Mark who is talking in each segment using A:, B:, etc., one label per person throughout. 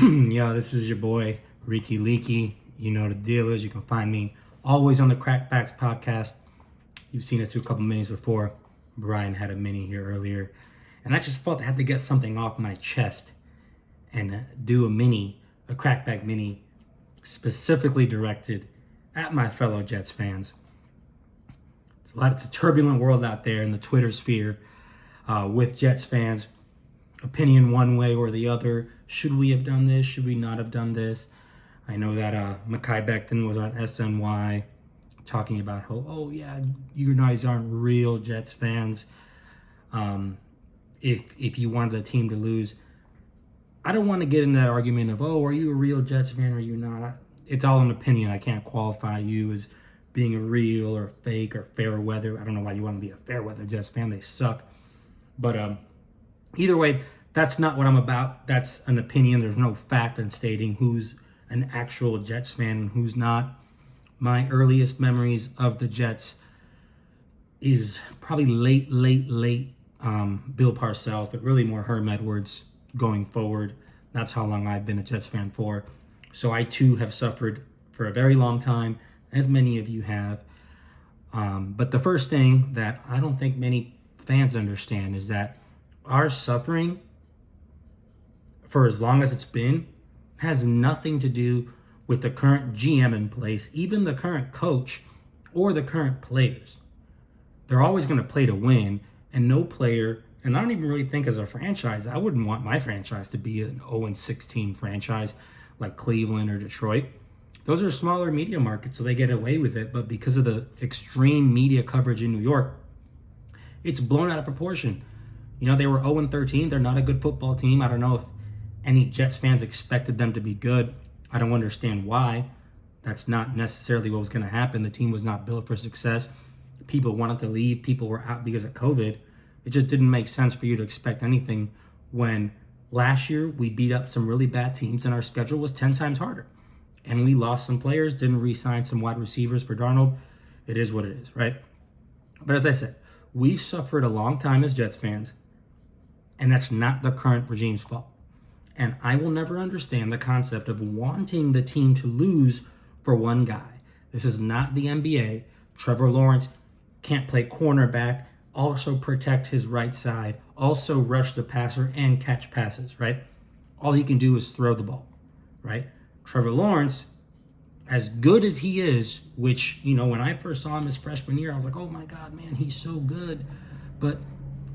A: Yo, this is your boy, Ricky Leaky. You know the deal is. You can find me always on the Crackbacks podcast. You've seen us do a couple minis before. Brian had a mini here earlier. And I just felt I had to get something off my chest and do a crackback mini, specifically directed at my fellow Jets fans. It's a turbulent world out there in the Twitter sphere with Jets fans. Opinion one way or the other. Should we have done this? Should we not have done this? I know that Mekhi Becton was on SNY talking about how, oh yeah, you guys aren't real Jets fans. If you wanted the team to lose. I don't want to get in that argument of, oh, are you a real Jets fan or are you not? It's all an opinion. I can't qualify you as being a real or fake or fair weather. I don't know why you want to be a fair weather Jets fan. They suck. But either way, that's not what I'm about. That's an opinion. There's no fact in stating who's an actual Jets fan and who's not. My earliest memories of the Jets is probably late Bill Parcells, but really more Herm Edwards going forward. That's how long I've been a Jets fan for. So I too have suffered for a very long time, as many of you have. But the first thing that I don't think many fans understand is that our suffering, for as long as it's been, has nothing to do with the current GM in place, even the current coach or the current players. They're always going to play to win, and no player, and I don't even really think as a franchise, I wouldn't want my franchise to be an 0-16 franchise like Cleveland or Detroit. Those are smaller media markets, so they get away with it, but because of the extreme media coverage in New York, it's blown out of proportion. You know, they were 0-13. They're not a good football team. I don't know if any Jets fans expected them to be good. I don't understand why. That's not necessarily what was going to happen. The team was not built for success. People wanted to leave. People were out because of COVID. It just didn't make sense for you to expect anything when last year we beat up some really bad teams and our schedule was 10 times harder. And we lost some players, didn't re-sign some wide receivers for Darnold. It is what it is, right? But as I said, we've suffered a long time as Jets fans, and that's not the current regime's fault. And I will never understand the concept of wanting the team to lose for one guy. This is not the NBA. Trevor Lawrence can't play cornerback, also protect his right side, also rush the passer and catch passes, right? All he can do is throw the ball, right? Trevor Lawrence, as good as he is, which, you know, when I first saw him his freshman year, I was like, oh my God, man, he's so good. But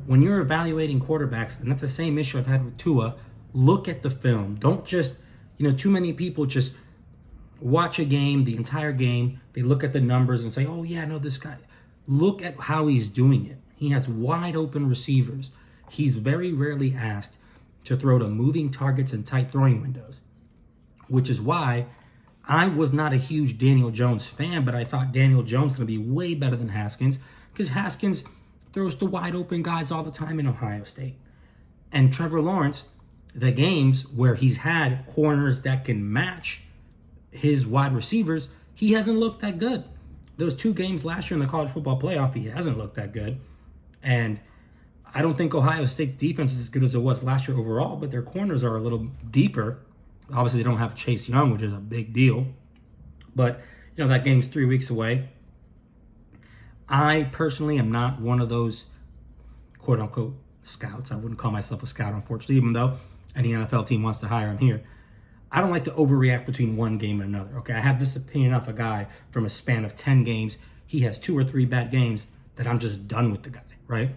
A: when you're evaluating quarterbacks, and that's the same issue I've had with Tua, look at the film. Don't just, too many people just watch a game, the entire game. They look at the numbers and say, oh yeah, no, this guy. Look at how he's doing it. He has wide open receivers. He's very rarely asked to throw to moving targets and tight throwing windows, which is why I was not a huge Daniel Jones fan, but I thought Daniel Jones was going to be way better than Haskins because Haskins throws to wide open guys all the time in Ohio State. And Trevor Lawrence, the games where he's had corners that can match his wide receivers, he hasn't looked that good. Those two games last year in the college football playoff, he hasn't looked that good. And I don't think Ohio State's defense is as good as it was last year overall, but their corners are a little deeper. Obviously, they don't have Chase Young, which is a big deal. But, that game's 3 weeks away. I personally am not one of those quote-unquote scouts. I wouldn't call myself a scout, unfortunately, even though any NFL team wants to hire him here. I don't like to overreact between one game and another, okay? I have this opinion of a guy from a span of 10 games. He has 2 or 3 bad games that I'm just done with the guy, right?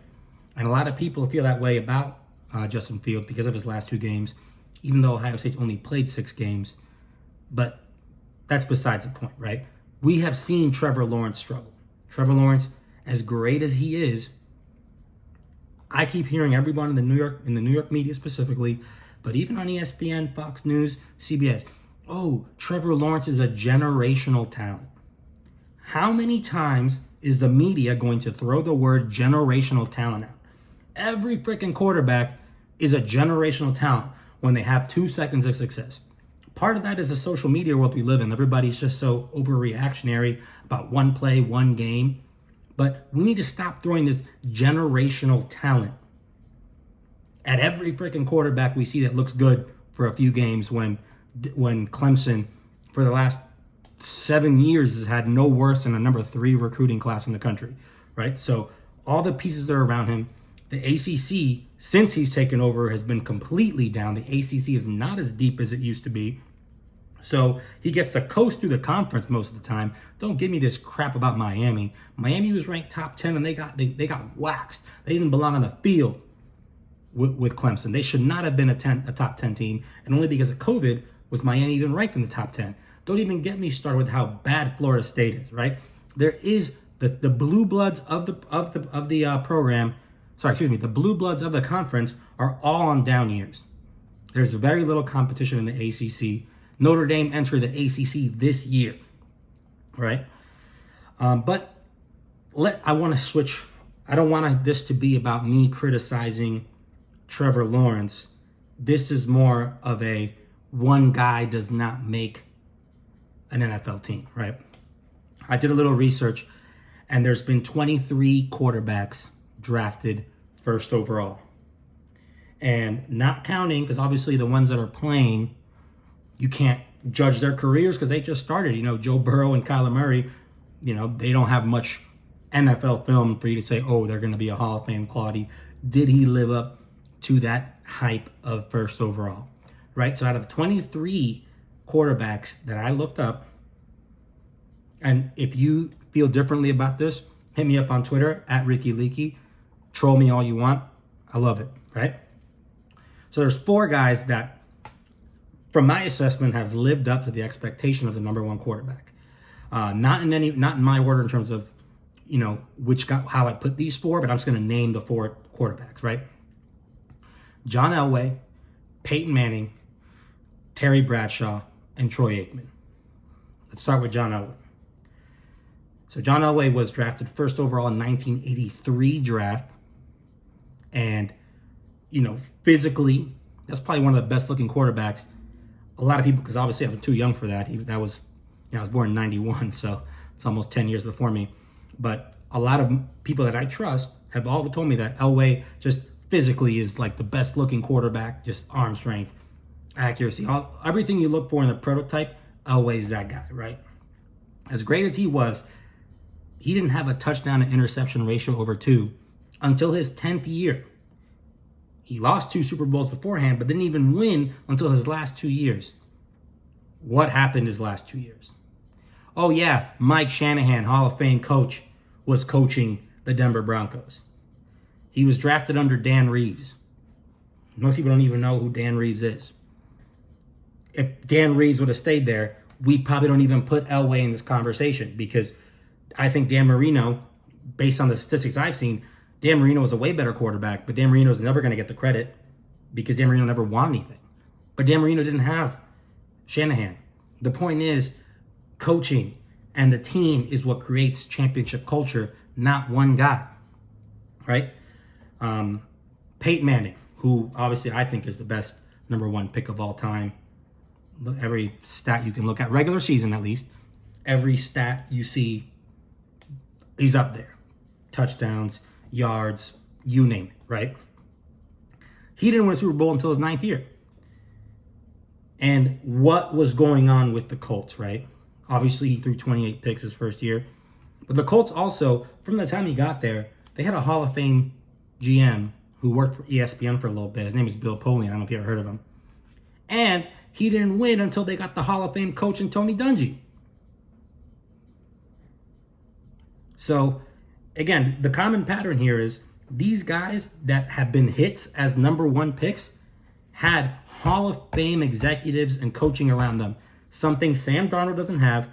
A: And a lot of people feel that way about Justin Fields because of his last 2 games, even though Ohio State's only played 6 games. But that's besides the point, right? We have seen Trevor Lawrence struggle. Trevor Lawrence, as great as he is, I keep hearing everyone in the New York media specifically, but even on ESPN, Fox News, CBS, oh, Trevor Lawrence is a generational talent. How many times is the media going to throw the word generational talent out? Every freaking quarterback is a generational talent when they have 2 seconds of success. Part of that is the social media world we live in. Everybody's just so overreactionary about one play, one game. But we need to stop throwing this generational talent at every freaking quarterback we see that looks good for a few games when Clemson, for the last 7 years, has had no worse than a number 3 recruiting class in the country, right? So all the pieces are around him. The ACC, since he's taken over, has been completely down. The ACC is not as deep as it used to be. So he gets to coast through the conference most of the time. Don't give me this crap about Miami. Miami was ranked top 10 and they got waxed. They didn't belong on the field with Clemson. They should not have been a top 10 team. And only because of COVID was Miami even ranked in the top 10. Don't even get me started with how bad Florida State is, right? There is the blue bloods of the program. Sorry, excuse me. The blue bloods of the conference are all on down years. There's very little competition in the ACC. Notre Dame entered the ACC this year, right? But I want to switch. I don't want this to be about me criticizing Trevor Lawrence. This is more of a one guy does not make an NFL team, right? I did a little research, and there's been 23 quarterbacks drafted first overall. And not counting, because obviously the ones that are playing, you can't judge their careers because they just started. You know, Joe Burrow and Kyler Murray, you know, they don't have much NFL film for you to say, oh, they're going to be a Hall of Fame quality. Did he live up to that hype of first overall, right? So out of the 23 quarterbacks that I looked up, and if you feel differently about this, hit me up on Twitter at Ricky Leakey. Troll me all you want. I love it, right? So there's 4 guys that, from my assessment, have lived up to the expectation of the number 1 quarterback. Not in my order in terms of, you know, how I put these 4, but I'm just going to name the 4 quarterbacks, right? John Elway, Peyton Manning, Terry Bradshaw, and Troy Aikman. Let's start with John Elway. So John Elway was drafted first overall in 1983 draft. And, you know, physically, that's probably one of the best looking quarterbacks. A lot of people, because obviously I'm too young for that. I was born in 91, so it's almost 10 years before me. But a lot of people that I trust have all told me that Elway just physically is like the best looking quarterback, just arm strength, accuracy, everything you look for in the prototype. Elway's that guy, right? As great as he was, he didn't have a touchdown to interception ratio over 2 until his 10th year. He lost 2 Super Bowls beforehand, but didn't even win until his last 2 years. What happened his last 2 years? Oh yeah, Mike Shanahan, Hall of Fame coach, was coaching the Denver Broncos. He was drafted under Dan Reeves. Most people don't even know who Dan Reeves is. If Dan Reeves would have stayed there, we probably don't even put Elway in this conversation, because I think Dan Marino, based on the statistics I've seen, Dan Marino was a way better quarterback, but Dan Marino's never going to get the credit because Dan Marino never won anything. But Dan Marino didn't have Shanahan. The point is, coaching and the team is what creates championship culture, not one guy, right? Peyton Manning, who obviously I think is the best number 1 pick of all time. Every stat you can look at, regular season at least, every stat you see, he's up there. Touchdowns, yards, you name it, right? He didn't win a Super Bowl until his 9th year. And what was going on with the Colts, right? Obviously, he threw 28 picks his first year. But the Colts also, from the time he got there, they had a Hall of Fame GM who worked for ESPN for a little bit. His name is Bill Polian. I don't know if you ever heard of him. And he didn't win until they got the Hall of Fame coach in Tony Dungy. So, again, the common pattern here is these guys that have been hits as number 1 picks had Hall of Fame executives and coaching around them. Something Sam Darnold doesn't have,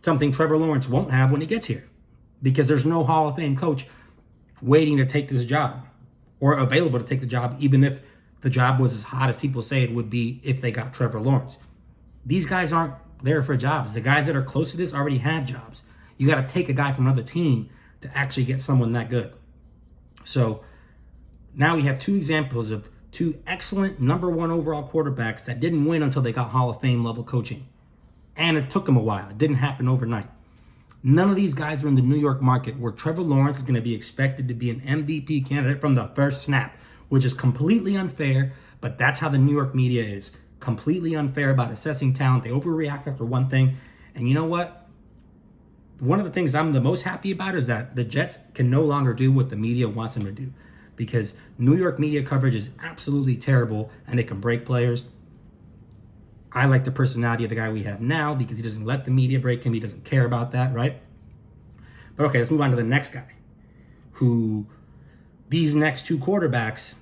A: something Trevor Lawrence won't have when he gets here. Because there's no Hall of Fame coach waiting to take this job or available to take the job, even if the job was as hot as people say it would be if they got Trevor Lawrence. These guys aren't there for jobs. The guys that are close to this already have jobs. You got to take a guy from another team to actually get someone that good. So now we have 2 examples of 2 excellent number 1 overall quarterbacks that didn't win until they got Hall of Fame level coaching. And it took them a while. It didn't happen overnight. None of these guys are in the New York market where Trevor Lawrence is going to be expected to be an MVP candidate from the first snap, which is completely unfair, but that's how the New York media is. completely unfair about assessing talent. They overreact after one thing. And you know what? One of the things I'm the most happy about is that the Jets can no longer do what the media wants them to do, because New York media coverage is absolutely terrible and it can break players. I like the personality of the guy we have now because he doesn't let the media break him. He doesn't care about that, right? But okay, let's move on to the next guy, who these next two quarterbacks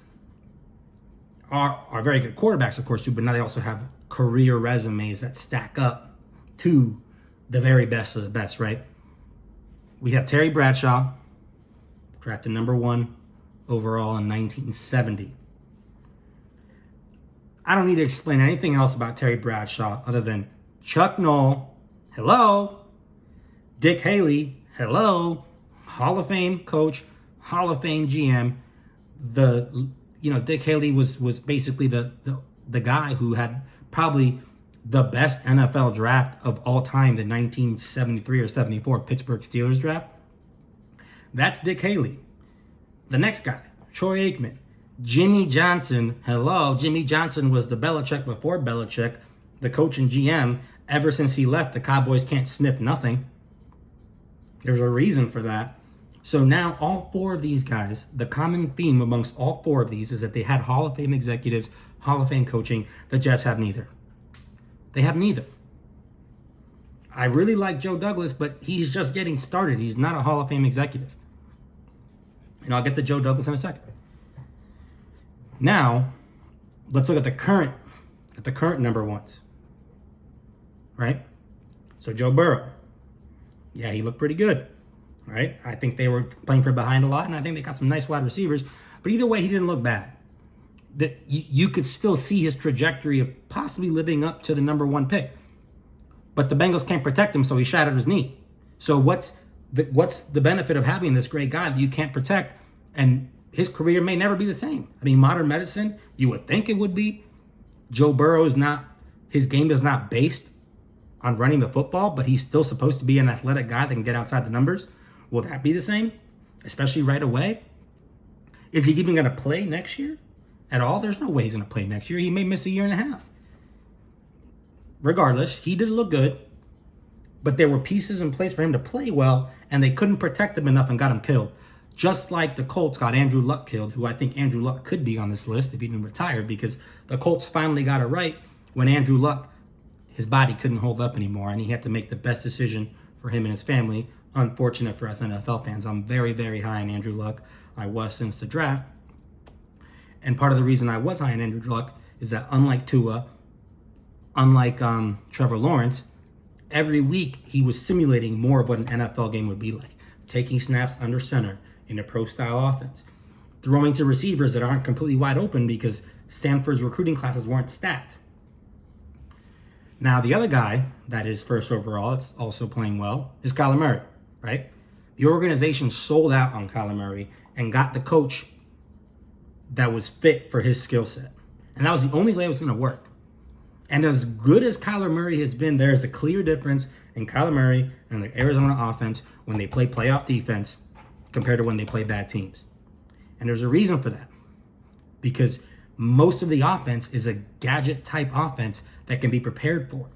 A: are very good quarterbacks, of course, too, but now they also have career resumes that stack up to the very best of the best, right? We have Terry Bradshaw, drafted number 1 overall in 1970. I don't need to explain anything else about Terry Bradshaw other than Chuck Noll, hello. Dick Haley, hello. Hall of Fame coach, Hall of Fame GM. Dick Haley was basically the guy who had probably the best NFL draft of all time, the 1973 or 74 Pittsburgh Steelers draft. That's Dick Haley. The next guy, Troy Aikman. Jimmy Johnson, hello. Jimmy Johnson was the Belichick before Belichick, the coach and GM. Ever since he left, the Cowboys can't sniff nothing. There's a reason for that. So now all 4 of these guys, the common theme amongst all 4 of these is that they had Hall of Fame executives, Hall of Fame coaching. The Jets have neither. They have neither. I really like Joe Douglas, but he's just getting started. He's not a Hall of Fame executive. And I'll get to Joe Douglas in a second. Now, let's look at the current number 1s. Right? So Joe Burrow. Yeah, he looked pretty good. Right? I think they were playing from behind a lot, and I think they got some nice wide receivers. But either way, he didn't look bad. You could still see his trajectory of possibly living up to the number 1 pick. But the Bengals can't protect him, so he shattered his knee. So what's the benefit of having this great guy that you can't protect? And his career may never be the same. I mean, modern medicine, you would think it would be. Joe Burrow his game is not based on running the football, but he's still supposed to be an athletic guy that can get outside the numbers. Will that be the same? Especially right away? Is he even going to play next year at all? There's no way he's going to play next year. He may miss a year and a half. Regardless, he did look good, but there were pieces in place for him to play well, and they couldn't protect him enough and got him killed. Just like the Colts got Andrew Luck killed, who I think Andrew Luck could be on this list if he didn't retire, because the Colts finally got it right when Andrew Luck, his body couldn't hold up anymore, and he had to make the best decision for him and his family. Unfortunate for us NFL fans. I'm very, very high on Andrew Luck. I was since the draft. And part of the reason I was high on Andrew Luck is that unlike Tua, unlike Trevor Lawrence, every week he was simulating more of what an NFL game would be like. Taking snaps under center in a pro-style offense. Throwing to receivers that aren't completely wide open because Stanford's recruiting classes weren't stacked. Now, the other guy that is first overall, it's also playing well, is Kyler Murray, right? The organization sold out on Kyler Murray and got the coach that was fit for his skill set. And that was the only way it was going to work. And as good as Kyler Murray has been, there is a clear difference in Kyler Murray and the Arizona offense when they play playoff defense compared to when they play bad teams. And there's a reason for that. Because most of the offense is a gadget-type offense that can be prepared for.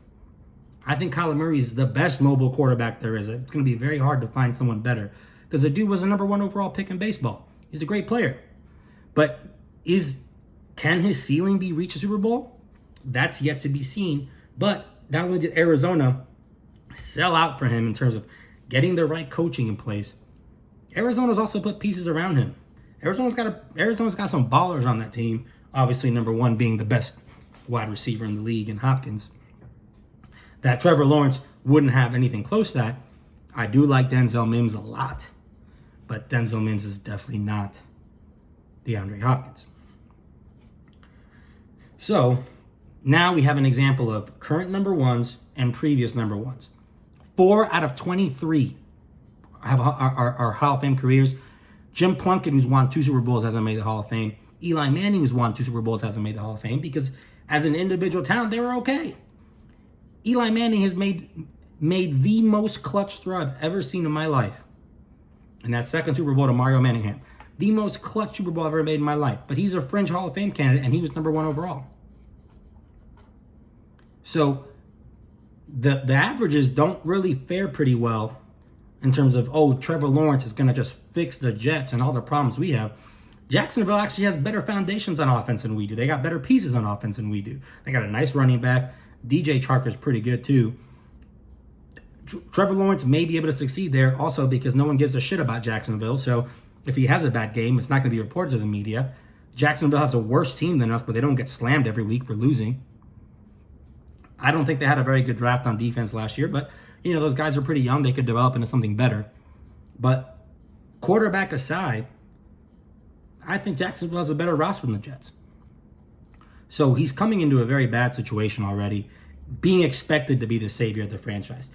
A: I think Kyler Murray is the best mobile quarterback there is. It's going to be very hard to find someone better because the dude was the number 1 overall pick in baseball. He's a great player. But can his ceiling be reached a Super Bowl? That's yet to be seen. But not only did Arizona sell out for him in terms of getting the right coaching in place, Arizona's also put pieces around him. Arizona's got some ballers on that team. Obviously, number 1 being the best wide receiver in the league in Hopkins. That Trevor Lawrence wouldn't have anything close to that. I do like Denzel Mims a lot, but Denzel Mims is definitely not DeAndre Hopkins. So now we have an example of current number 1s and previous number 1s. 4 out of 23 are Hall of Fame careers. Jim Plunkett, who's won 2 Super Bowls, hasn't made the Hall of Fame. Eli Manning, who's won 2 Super Bowls, hasn't made the Hall of Fame because as an individual talent, they were okay. Eli Manning has made the most clutch throw I've ever seen in my life. And that second Super Bowl to Mario Manningham. The most clutch Super Bowl I've ever made in my life. But he's a fringe Hall of Fame candidate, and he was number 1 overall. So the averages don't really fare pretty well in terms of, oh, Trevor Lawrence is going to just fix the Jets and all the problems we have. Jacksonville actually has better foundations on offense than we do. They got better pieces on offense than we do. They got a nice running back. DJ Charker's pretty good too. Trevor Lawrence may be able to succeed there also because no one gives a shit about Jacksonville. So if he has a bad game, it's not going to be reported to the media. Jacksonville has a worse team than us, but they don't get slammed every week for losing. I don't think they had a very good draft on defense last year, but those guys are pretty young. They could develop into something better. But quarterback aside, I think Jacksonville has a better roster than the Jets. So he's coming into a very bad situation already, being expected to be the savior of the franchise.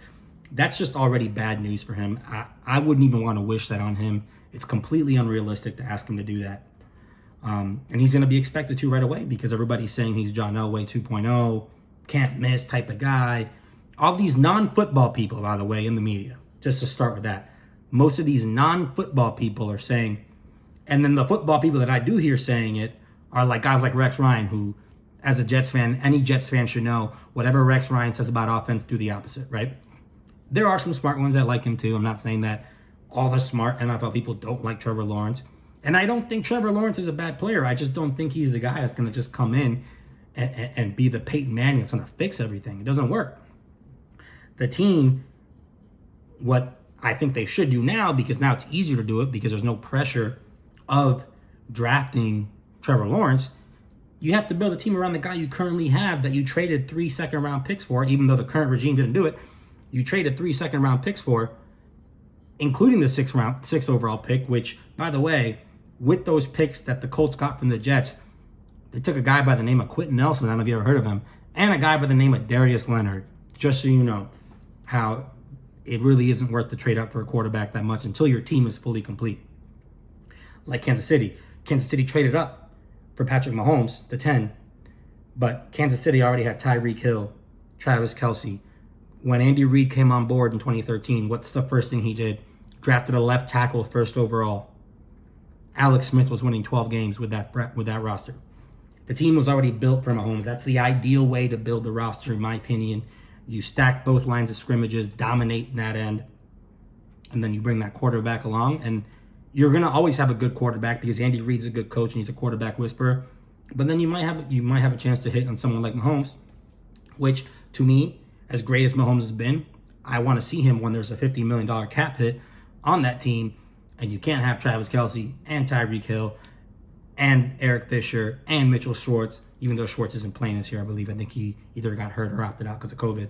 A: That's just already bad news for him. I wouldn't even want to wish that on him. It's completely unrealistic to ask him to do that. And he's going to be expected to right away because everybody's saying he's John Elway 2.0, can't miss type of guy. All these non-football people, by the way, in the media, just to start with that, most of these non-football people are saying, and then the football people that I do hear saying it are like guys like Rex Ryan, who, as a Jets fan, any Jets fan should know, whatever Rex Ryan says about offense, do the opposite, right? There are some smart ones that like him too. I'm not saying that all the smart NFL people don't like Trevor Lawrence. And I don't think Trevor Lawrence is a bad player. I just don't think he's the guy that's going to just come in and be the Peyton Manning that's going to fix everything. It doesn't work. The team, what I think they should do now, because now it's easier to do it because there's no pressure of drafting Trevor Lawrence, you have to build a team around the guy you currently have that you traded 3 second-round picks for, even though the current regime didn't do it. You traded 3 second-round picks for, including the sixth overall pick, which, by the way, with those picks that the Colts got from the Jets, they took a guy by the name of Quentin Nelson, I don't know if you ever heard of him, and a guy by the name of Darius Leonard, just so you know how it really isn't worth the trade up for a quarterback that much until your team is fully complete. Like Kansas City. Kansas City traded up for Patrick Mahomes to 10, but Kansas City already had Tyreek Hill, Travis Kelce. When Andy Reid came on board in 2013, what's the first thing he did? Drafted a left tackle first overall. Alex Smith was winning 12 games with that roster. The team was already built for Mahomes. That's the ideal way to build the roster, in my opinion. You stack both lines of scrimmages, dominate in that end, and then you bring that quarterback along. And you're going to always have a good quarterback because Andy Reid's a good coach and he's a quarterback whisperer. But then you might have a chance to hit on someone like Mahomes, which, to me, as great as Mahomes has been, I want to see him when there's a $50 million cap hit on that team, and you can't have Travis Kelce and Tyreek Hill and Eric Fisher and Mitchell Schwartz, even though Schwartz isn't playing this year, I believe. I think he either got hurt or opted out because of COVID.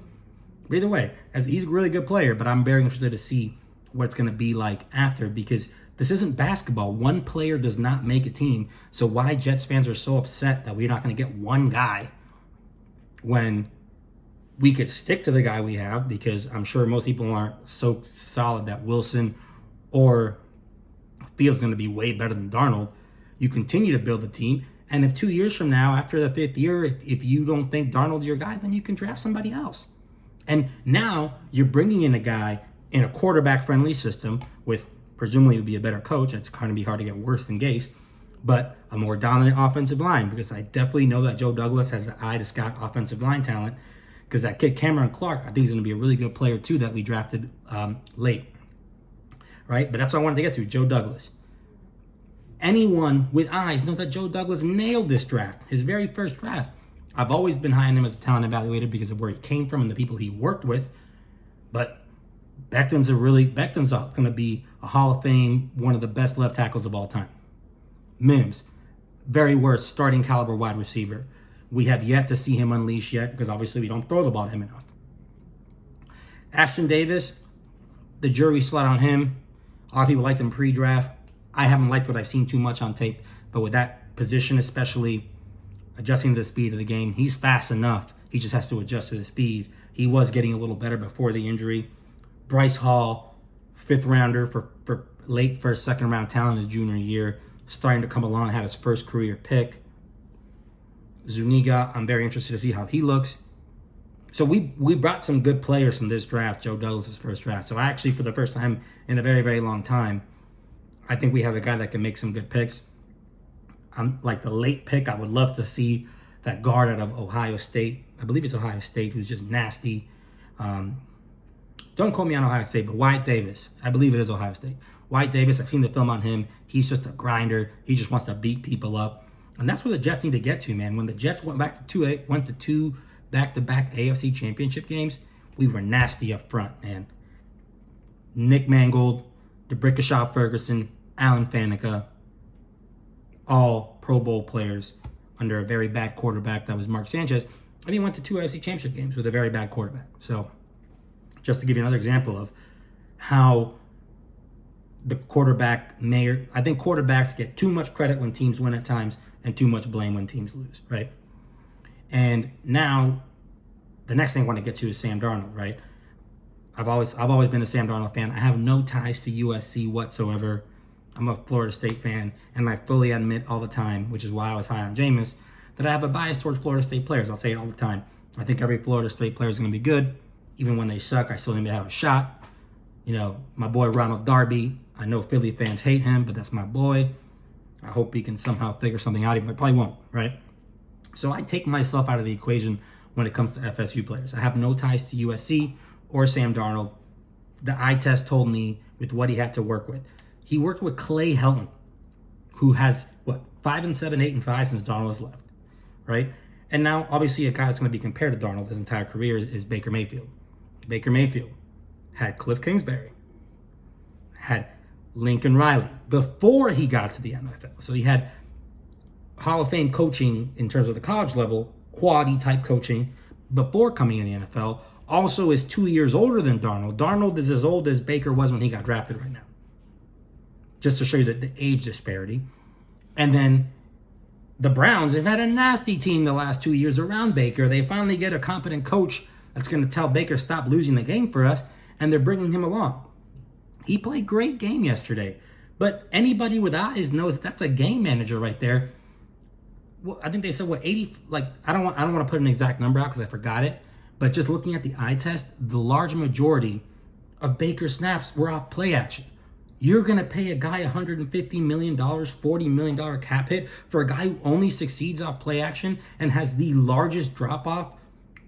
A: But either way, he's a really good player, but I'm very interested to see what it's going to be like after, because this isn't basketball. One player does not make a team. So why Jets fans are so upset that we're not going to get one guy when we could stick to the guy we have, because I'm sure most people aren't so solid that Wilson or Fields going to be way better than Darnold. You continue to build the team, and if 2 years from now, after the 5th year, if you don't think Darnold's your guy, then you can draft somebody else. And now you're bringing in a guy in a quarterback-friendly system with presumably would be a better coach. It's going to be hard to get worse than Gase, but a more dominant offensive line, because I definitely know that Joe Douglas has the eye to scout offensive line talent, because that kid Cameron Clark, I think he's going to be a really good player too that we drafted late, right? But that's what I wanted to get to, Joe Douglas. Anyone with eyes know that Joe Douglas nailed this draft, his very first draft. I've always been high on him as a talent evaluator because of where he came from and the people he worked with, but Becton's going to be a Hall of Fame, one of the best left tackles of all time. Mims, very worst starting caliber wide receiver. We have yet to see him unleash yet because obviously we don't throw the ball to him enough. Ashton Davis, the jury's still out on him. A lot of people liked him pre-draft. I haven't liked what I've seen too much on tape, but with that position, especially adjusting to the speed of the game, he's fast enough. He just has to adjust to the speed. He was getting a little better before the injury. Bryce Hall, 5th rounder for late first, second round talent his junior year, starting to come along, had his first career pick. Zuniga, I'm very interested to see how he looks. So we brought some good players from this draft, Joe Douglas' first draft. So actually, for the first time in a very, very long time, I think we have a guy that can make some good picks. I'm like the late pick. I would love to see that guard out of Ohio State. I believe it's Ohio State, who's just nasty. Don't quote me on Ohio State, but Wyatt Davis. I believe it is Ohio State. Wyatt Davis, I've seen the film on him. He's just a grinder. He just wants to beat people up. And that's where the Jets need to get to, man. When the Jets went to two back-to-back AFC championship games, we were nasty up front, man. Nick Mangold, DeBrickashaw Ferguson, Alan Faneca, all Pro Bowl players under a very bad quarterback that was Mark Sanchez. And he went to two AFC championship games with a very bad quarterback. So just to give you another example of how the quarterback I think quarterbacks get too much credit when teams win at times and too much blame when teams lose, right? And now the next thing I want to get to is Sam Darnold, right? I've always been a Sam Darnold fan. I have no ties to USC whatsoever. I'm a Florida State fan, and I fully admit all the time, which is why I was high on Jameis, that I have a bias towards Florida State players. I'll say it all the time. I think every Florida State player is going to be good. Even when they suck, I still think they have a shot. You know, my boy Ronald Darby, I know Philly fans hate him, but that's my boy. I hope he can somehow figure something out, even though he probably won't, right? So I take myself out of the equation when it comes to FSU players. I have no ties to USC or Sam Darnold. The eye test told me with what he had to work with. He worked with Clay Helton, who has, 5-7, 8-5 since Darnold has left, right? And now, obviously, a guy that's going to be compared to Darnold his entire career is Baker Mayfield. Baker Mayfield had Cliff Kingsbury, had Lincoln Riley before he got to the NFL. So he had Hall of Fame coaching in terms of the college level, quality type coaching before coming in the NFL. Also is 2 years older than Darnold. Darnold is as old as Baker was when he got drafted right now. Just to show you the age disparity. And then the Browns have had a nasty team the last 2 years around Baker. They finally get a competent coach that's going to tell Baker, stop losing the game for us, and they're bringing him along. He played great game yesterday. But anybody with eyes knows that's a game manager right there. Well, I think they said, 80, I don't want to put an exact number out because I forgot it. But just looking at the eye test, the large majority of Baker's snaps were off play action. You're going to pay a guy $150 million, $40 million cap hit for a guy who only succeeds off play action and has the largest drop-off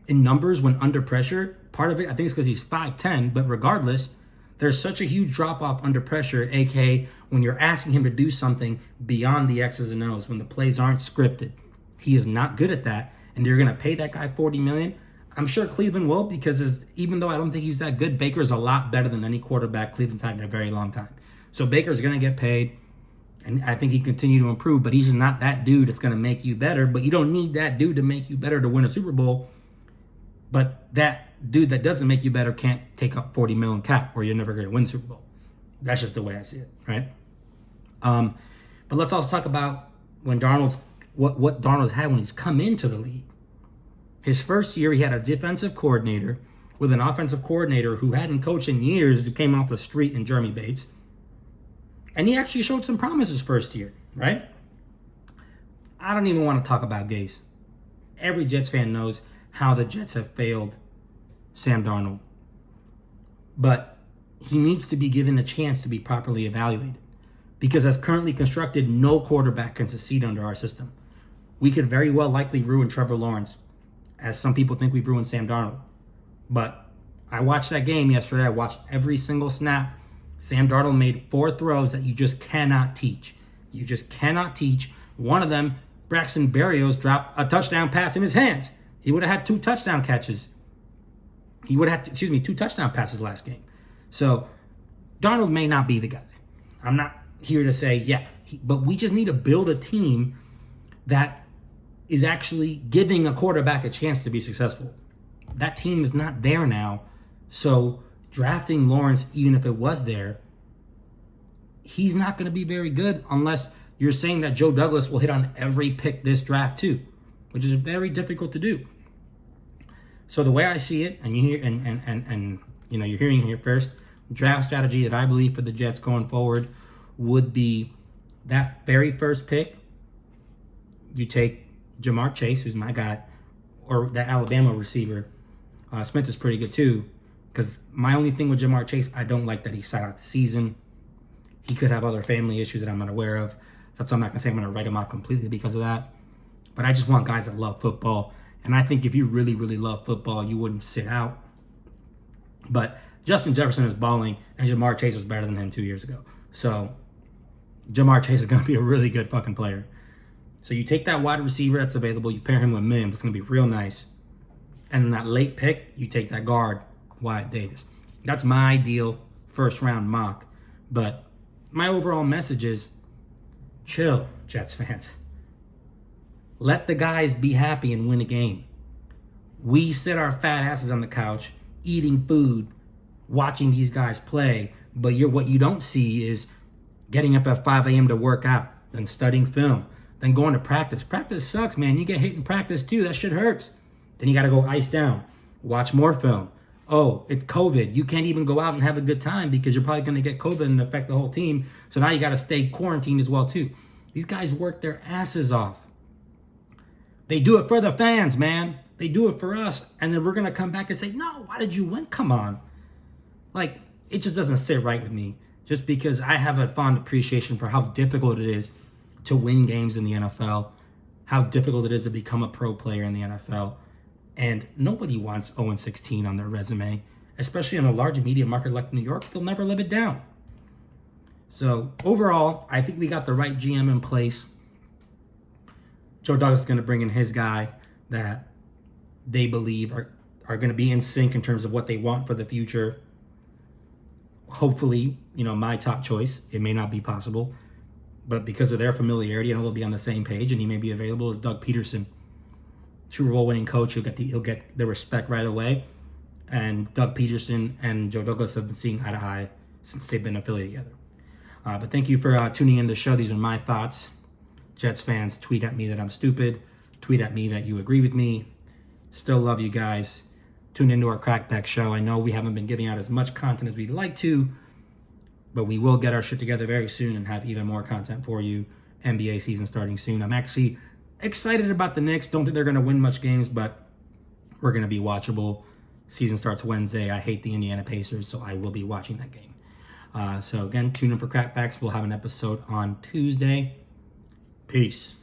A: in numbers when under pressure. Part of it, I think, is because he's 5'10", but regardless, there's such a huge drop-off under pressure, aka when you're asking him to do something beyond the X's and O's, when the plays aren't scripted. He is not good at that, and you're going to pay that guy $40 million. I'm sure Cleveland will, because even though I don't think he's that good, Baker's a lot better than any quarterback Cleveland's had in a very long time. So Baker's going to get paid, and I think he can continue to improve, but he's just not that dude that's going to make you better. But you don't need that dude to make you better to win a Super Bowl. But that dude that doesn't make you better can't take up $40 million cap, or you're never going to win the Super Bowl. That's just the way I see it, right? But let's also talk about when what Darnold's had when he's come into the league. His first year, he had a defensive coordinator with an offensive coordinator who hadn't coached in years, who came off the street in Jeremy Bates. And he actually showed some promise his first year, right? I don't even want to talk about Gase. Every Jets fan knows how the Jets have failed Sam Darnold. But he needs to be given a chance to be properly evaluated. Because as currently constructed, no quarterback can succeed under our system. We could very well likely ruin Trevor Lawrence, as some people think we've ruined Sam Darnold. But I watched that game yesterday. I watched every single snap. Sam Darnold made 4 throws that you just cannot teach. You just cannot teach. One of them, Braxton Berrios dropped a touchdown pass in his hands. He would have had 2 touchdown catches. He would have had, 2 touchdown passes last game. So Darnold may not be the guy. I'm not here to say, but we just need to build a team that is actually giving a quarterback a chance to be successful. That team is not there now. So drafting Lawrence, even if it was there, he's not going to be very good unless you're saying that Joe Douglas will hit on every pick this draft too, which is very difficult to do. So the way I see it, and you hear, and you're hearing here first, draft strategy that I believe for the Jets going forward would be that very first pick. You take Jamar Chase, who's my guy, or that Alabama receiver. Smith is pretty good too. Because my only thing with Jamar Chase, I don't like that he sat out the season. He could have other family issues that I'm not aware of. That's why I'm not going to say I'm going to write him off completely because of that. but I just want guys that love football. And I think if you really, really love football, you wouldn't sit out. But Justin Jefferson is balling, and Jamar Chase was better than him 2 years ago. So Jamar Chase is going to be a really good fucking player. So you take that wide receiver that's available, you pair him with Mims, it's going to be real nice. And then that late pick, you take that guard, Wyatt Davis. That's my ideal first-round mock. But my overall message is, chill, Jets fans. Let the guys be happy and win a game. We sit our fat asses on the couch, eating food, watching these guys play, but what you don't see is getting up at 5 a.m. to work out, then studying film, then going to practice. Practice sucks, man. You get hit in practice too. That shit hurts. Then you got to go ice down, watch more film. Oh, it's COVID. You can't even go out and have a good time because you're probably going to get COVID and affect the whole team. So now you got to stay quarantined as well too. These guys work their asses off. They do it for the fans, man. They do it for us. And then we're going to come back and say, no, why did you win? Come on. Like, it just doesn't sit right with me. Just because I have a fond appreciation for how difficult it is to win games in the NFL, how difficult it is to become a pro player in the NFL. And nobody wants 0-16 on their resume, especially in a large media market like New York. They'll never live it down. So overall, I think we got the right GM in place. Joe Douglas is going to bring in his guy that they believe are going to be in sync in terms of what they want for the future. Hopefully, my top choice. It may not be possible, but because of their familiarity, I know they'll be on the same page, and he may be available as Doug Peterson. Super Bowl winning coach, he'll get the respect right away. And Doug Peterson and Joe Douglas have been seeing eye to eye since they've been affiliated together. But thank you for tuning in to the show. These are my thoughts. Jets fans, tweet at me that I'm stupid. Tweet at me that you agree with me. Still love you guys. Tune into our Crackback show. I know we haven't been giving out as much content as we'd like to, but we will get our shit together very soon and have even more content for you. NBA season starting soon. I'm actually excited about the Knicks. Don't think they're going to win much games, but we're going to be watchable. Season starts Wednesday. I hate the Indiana Pacers, so I will be watching that game. So again, tune in for Crackbacks. We'll have an episode on Tuesday. Peace.